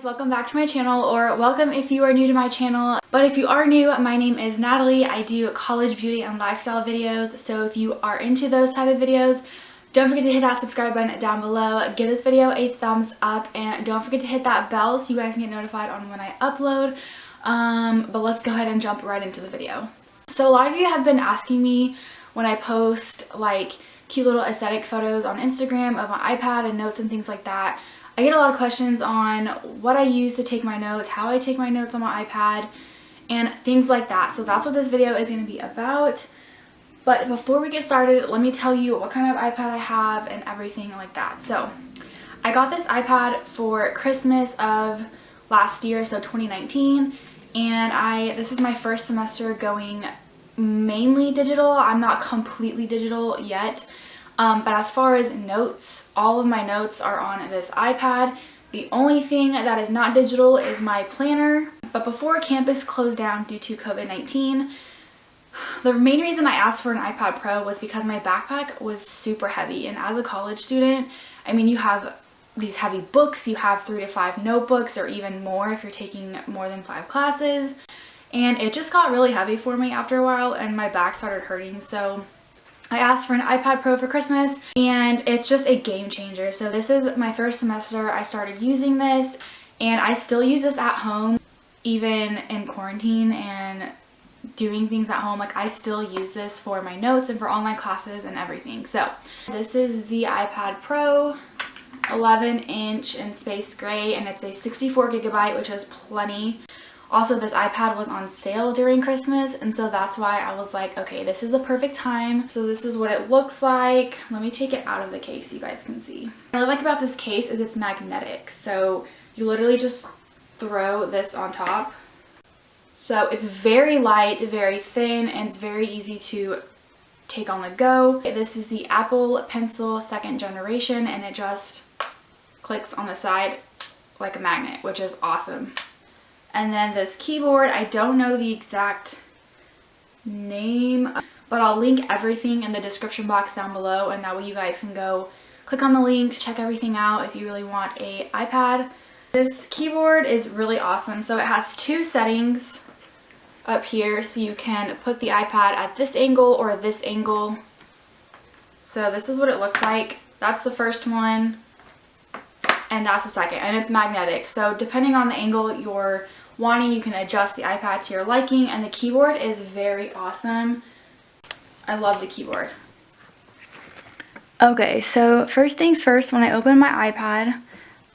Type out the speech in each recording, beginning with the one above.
guys, welcome back to my channel, or welcome if you are new to my channel. But if you are new, my name is Natalie. I do college beauty and lifestyle videos, so if you are into those type of videos, don't forget to hit that subscribe button down below, give this video a thumbs up, and don't forget to hit that bell so you guys can get notified on when I upload. But let's go ahead and jump right into the video. So a lot of you have been asking me when I post like cute little aesthetic photos on Instagram of my iPad and notes and things like that. I get a lot of questions on what I use to take my notes, how I take my notes on my iPad, and things like that. So that's what this video is going to be about. But before we get started, let me tell you what kind of iPad I have and everything like that. So I got this iPad for Christmas of last year, so 2019, and this is my first semester going mainly digital. I'm not completely digital yet. But as far as notes, all of my notes are on this iPad. The only thing that is not digital is my planner. But before campus closed down due to COVID-19, the main reason I asked for an iPad Pro was because my backpack was super heavy. And as a college student, I mean, you have these heavy books, you have 3 to 5 notebooks, or even more if you're taking more than 5 classes. And it just got really heavy for me after a while, and my back started hurting. So I asked for an iPad Pro for Christmas, and it's just a game changer. So this is my first semester I started using this, and I still use this at home, even in quarantine and doing things at home. Like, I still use this for my notes and for online classes and everything. So this is the iPad Pro, 11-inch in space gray, and it's a 64 gigabyte, which is plenty. Also, this iPad was on sale during Christmas, and so that's why I was like, okay, this is the perfect time. So this is what it looks like. Let me take it out of the case so you guys can see. What I like about this case is it's magnetic. So you literally just throw this on top. So it's very light, very thin, and it's very easy to take on the go. This is the Apple Pencil 2nd generation, and it just clicks on the side like a magnet, which is awesome. And then this keyboard, I don't know the exact name, but I'll link everything in the description box down below, and that way you guys can go click on the link, check everything out if you really want an iPad. This keyboard is really awesome. So it has 2 settings up here, so you can put the iPad at this angle or this angle. So this is what it looks like. That's the first one, and that's the second, and it's magnetic. So depending on the angle you're wanting, you can adjust the iPad to your liking, and the keyboard is very awesome. I love the keyboard. Okay, so first things first, when I open my iPad,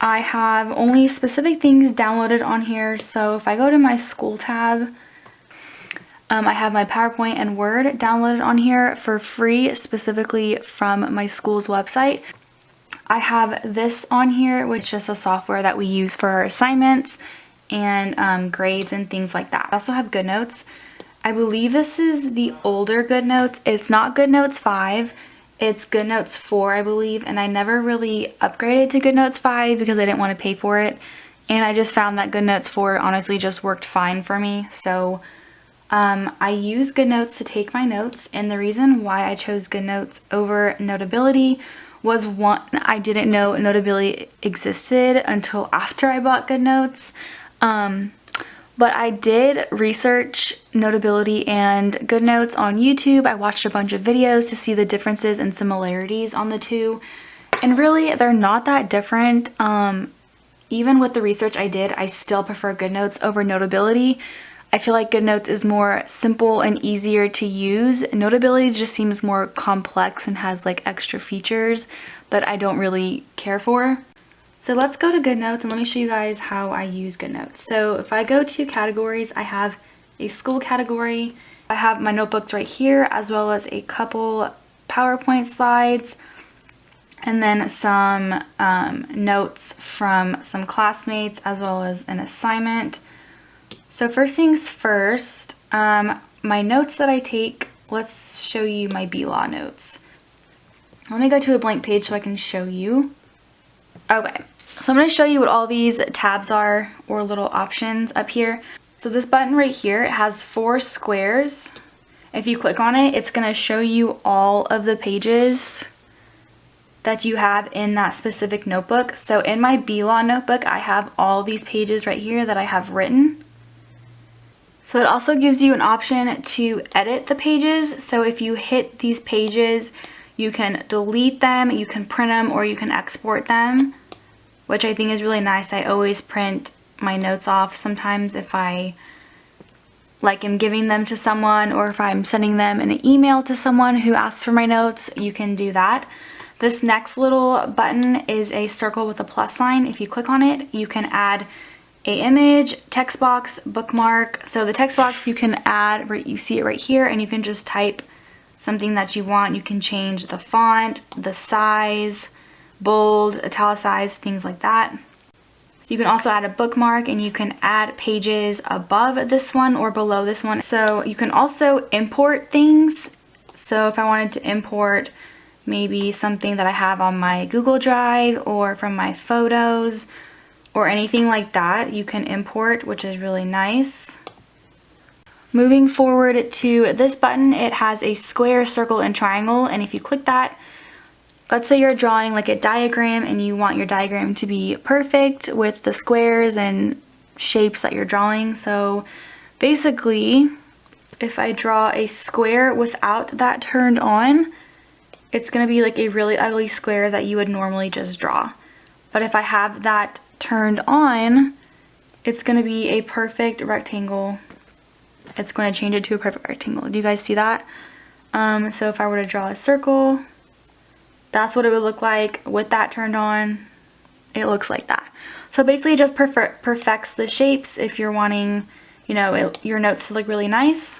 I have only specific things downloaded on here. So if I go to my school tab, I have my PowerPoint and Word downloaded on here for free, specifically from my school's website. I have this on here, which is just a software that we use for our assignments and grades and things like that. I also have Goodnotes. I believe this is the older Goodnotes. It's not Goodnotes 5. It's Goodnotes 4, I believe. And I never really upgraded to Goodnotes 5 because I didn't want to pay for it. And I just found that Goodnotes 4 honestly just worked fine for me. So I use Goodnotes to take my notes. And the reason why I chose Goodnotes over Notability was, one, I didn't know Notability existed until after I bought Goodnotes. But I did research Notability and Goodnotes on YouTube. I watched a bunch of videos to see the differences and similarities on the two. And really, they're not that different. Even with the research I did, I still prefer Goodnotes over Notability. I feel like Goodnotes is more simple and easier to use. Notability just seems more complex and has like extra features that I don't really care for. So let's go to Goodnotes and let me show you guys how I use Goodnotes. So if I go to categories, I have a school category. I have my notebooks right here, as well as a couple PowerPoint slides, and then some notes from some classmates, as well as an assignment. So first things first, my notes that I take, let's show you my B-Law notes. Let me go to a blank page so I can show you. Okay, so I'm going to show you what all these tabs are, or little options up here. So this button right here, it has 4 squares. If you click on it, it's going to show you all of the pages that you have in that specific notebook. So in my B-Law notebook, I have all these pages right here that I have written. So it also gives you an option to edit the pages. So if you hit these pages, you can delete them, you can print them, or you can export them, which I think is really nice. I always print my notes off sometimes if I am giving them to someone, or if I'm sending them an email to someone who asks for my notes, you can do that. This next little button is a circle with a plus sign. If you click on it, you can add a image, text box, bookmark. So the text box you can add, you see it right here, and you can just type something that you want. You can change the font, the size, bold, italicize, things like that. So you can also add a bookmark, and you can add pages above this one or below this one. So you can also import things. So if I wanted to import maybe something that I have on my Google Drive or from my photos or anything like that, you can import, which is really nice. Moving forward to this button, it has a square, circle, and triangle, and if you click that, let's say you're drawing like a diagram and you want your diagram to be perfect with the squares and shapes that you're drawing. So basically, if I draw a square without that turned on, it's going to be like a really ugly square that you would normally just draw. But if I have that turned on, it's going to be a perfect rectangle. It's going to change it to a perfect rectangle. Do you guys see that? So if I were to draw a circle, that's what it would look like with that turned on. It looks like that. So basically it just perfects the shapes if you're wanting, you know, your notes to look really nice.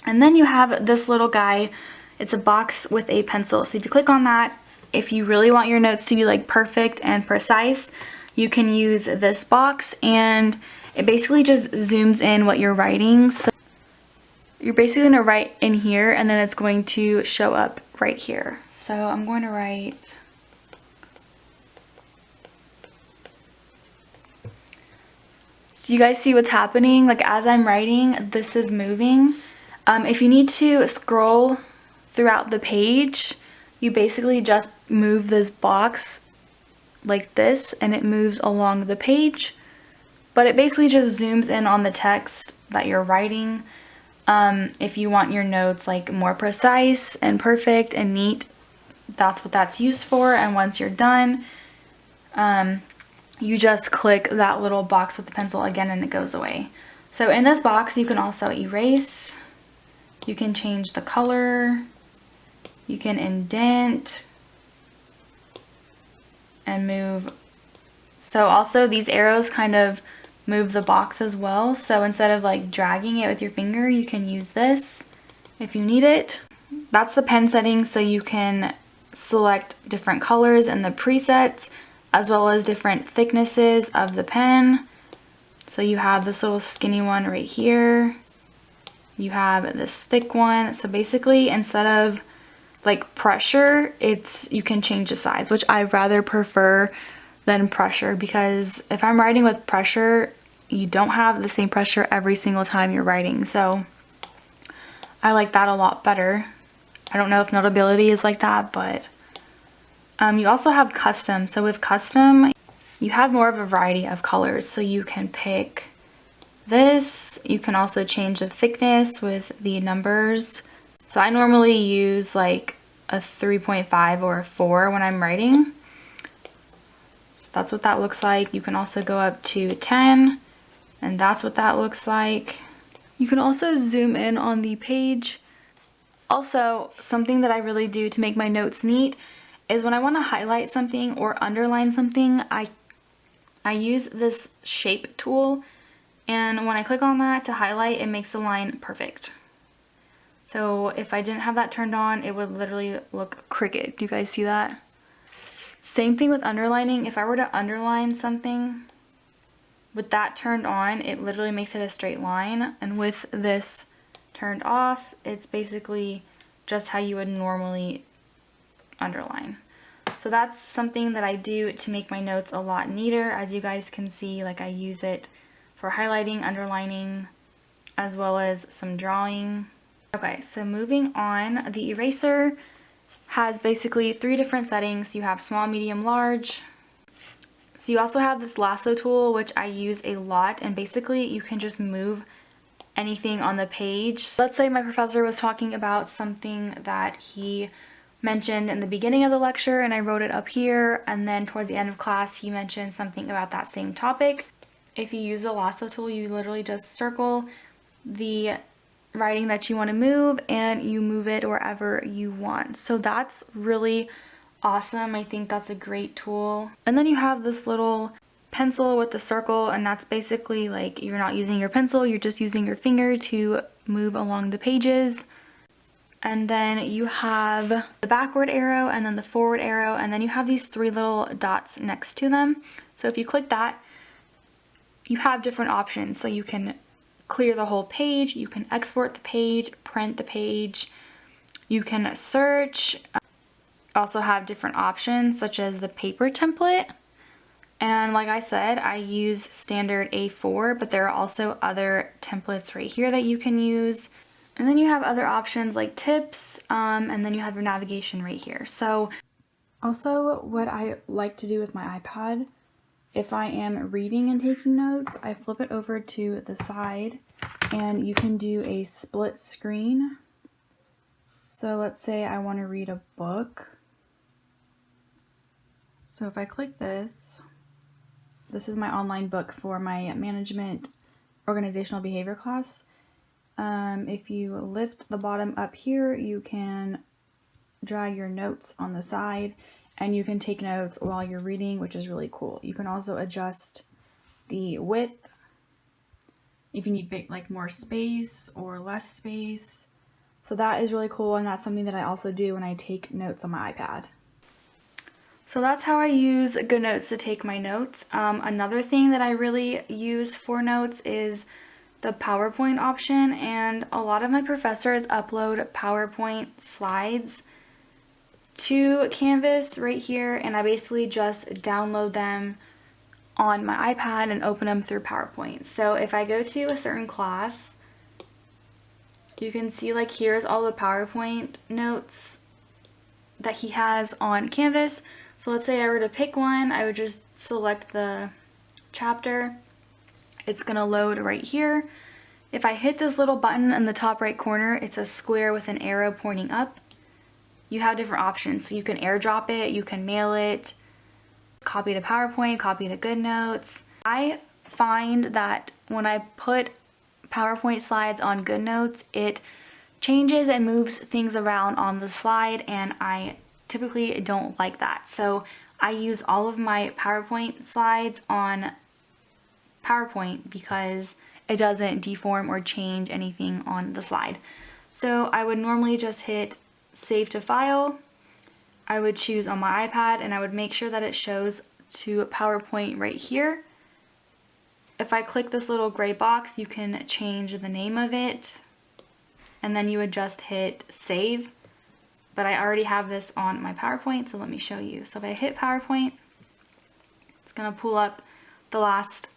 And then you have this little guy. It's a box with a pencil. So if you click on that, if you really want your notes to be like perfect and precise, you can use this box, and it basically just zooms in what you're writing. So you're basically going to write in here, and then it's going to show up right here. So I'm going to write so you guys see what's happening. Like as I'm writing, this is moving. If you need to scroll throughout the page, you basically just move this box like this and it moves along the page, but it basically just zooms in on the text that you're writing. If you want your notes like more precise and perfect and neat, that's what that's used for. And once you're done, you just click that little box with the pencil again and it goes away. So in this box you can also erase, you can change the color, you can indent and move. So also these arrows kind of move the box as well. So instead of like dragging it with your finger, you can use this if you need it. That's the pen settings, so you can select different colors in the presets as well as different thicknesses of the pen. So you have this little skinny one right here. You have this thick one. So basically instead of like pressure, you can change the size, which I rather prefer than pressure, because if I'm writing with pressure, you don't have the same pressure every single time you're writing. So I like that a lot better. I don't know if Notability is like that, but you also have custom. So with custom, you have more of a variety of colors. So you can pick this. You can also change the thickness with the numbers. So I normally use like a 3.5 or a 4 when I'm writing. So that's what that looks like. You can also go up to 10, and that's what that looks like. You can also zoom in on the page. Also, something that I really do to make my notes neat is when I want to highlight something or underline something, I use this shape tool, and when I click on that to highlight, it makes the line perfect. So if I didn't have that turned on, it would literally look crooked. Do you guys see that? Same thing with underlining. If I were to underline something with that turned on, it literally makes it a straight line. And with this turned off, it's basically just how you would normally underline. So that's something that I do to make my notes a lot neater. As you guys can see, like I use it for highlighting, underlining, as well as some drawing. Okay, so moving on, the eraser has basically 3 different settings. You have small, medium, large. So you also have this lasso tool, which I use a lot, and basically you can just move anything on the page. Let's say my professor was talking about something that he mentioned in the beginning of the lecture and I wrote it up here, and then towards the end of class he mentioned something about that same topic. If you use the lasso tool, you literally just circle the writing that you want to move and you move it wherever you want. So that's really awesome. I think that's a great tool. And then you have this little pencil with the circle, and that's basically like you're not using your pencil, you're just using your finger to move along the pages. And then you have the backward arrow and then the forward arrow, and then you have these 3 little dots next to them. So if you click that, you have different options. So you can clear the whole page, you can export the page, print the page, you can search. Also have different options such as the paper template. And like I said, I use standard A4, but there are also other templates right here that you can use. And then you have other options like tips, and then you have your navigation right here. So also what I like to do with my iPad, if I am reading and taking notes, I flip it over to the side and you can do a split screen. So let's say I want to read a book. So if I click this is my online book for my management organizational behavior class. If you lift the bottom up here, you can drag your notes on the side and you can take notes while you're reading, which is really cool. You can also adjust the width if you need like more space or less space. So that is really cool, and that's something that I also do when I take notes on my iPad. So that's how I use Goodnotes to take my notes. Another thing that I really use for notes is the PowerPoint option, and a lot of my professors upload PowerPoint slides to Canvas right here, and I basically just download them on my iPad and open them through PowerPoint. So if I go to a certain class, you can see like here's all the PowerPoint notes that he has on Canvas. So let's say I were to pick one, I would just select the chapter. It's gonna load right here. If I hit this little button in the top right corner, it's a square with an arrow pointing up. You have different options. So you can airdrop it, you can mail it, copy to PowerPoint, copy to Goodnotes. I find that when I put PowerPoint slides on Goodnotes, it changes and moves things around on the slide, and I typically don't like that. So I use all of my PowerPoint slides on PowerPoint because it doesn't deform or change anything on the slide. So I would normally just hit save to file. I would choose on my iPad and I would make sure that it shows to PowerPoint right here. If I click this little gray box, you can change the name of it, and then you would just hit save. But I already have this on my PowerPoint, so let me show you. So if I hit PowerPoint, it's gonna pull up the last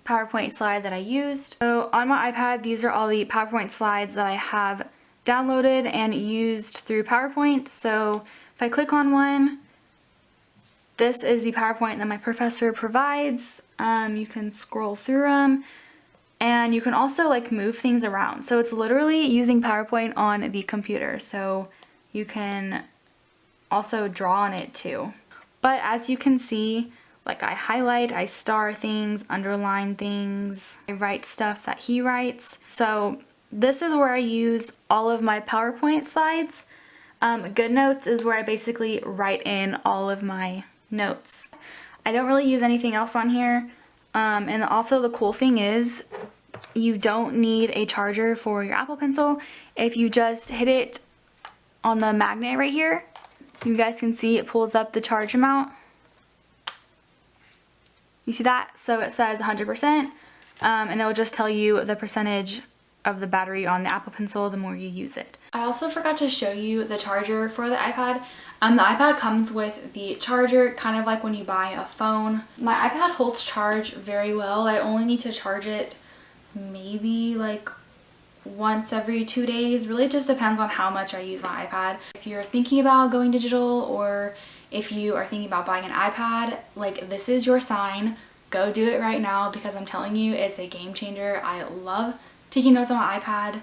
PowerPoint slide that I used. So on my iPad, these are all the PowerPoint slides that I have downloaded and used through PowerPoint. So if I click on one, this is the PowerPoint that my professor provides. You can scroll through them, and you can also like move things around. So it's literally using PowerPoint on the computer. So you can also draw on it too. But as you can see, like I highlight, I star things, underline things, I write stuff that he writes. So this is where I use all of my PowerPoint slides. Goodnotes is where I basically write in all of my notes. I don't really use anything else on here. And also the cool thing is you don't need a charger for your Apple Pencil. If you just hit it on the magnet right here, you guys can see it pulls up the charge amount. You see that? So it says 100%, and it will just tell you the percentage of the battery on the Apple Pencil the more you use it. I also forgot to show you the charger for the iPad. The iPad comes with the charger, kind of like when you buy a phone. My iPad holds charge very well. I only need to charge it maybe like once every 2 days. Really just depends on how much I use my iPad. If you're thinking about going digital, or if you are thinking about buying an iPad, like, this is your sign. Go do it right now, because I'm telling you, it's a game changer. I love taking notes on my iPad.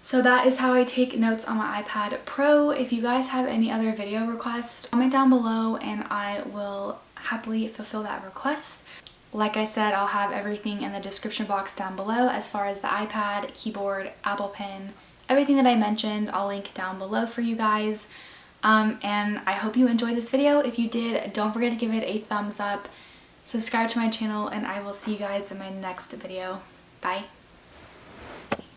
So that is how I take notes on my iPad Pro. If you guys have any other video requests, comment down below and I will happily fulfill that request. Like I said, I'll have everything in the description box down below as far as the iPad, keyboard, Apple Pen, everything that I mentioned, I'll link down below for you guys. And I hope you enjoyed this video. If you did, don't forget to give it a thumbs up, subscribe to my channel, and I will see you guys in my next video. Bye.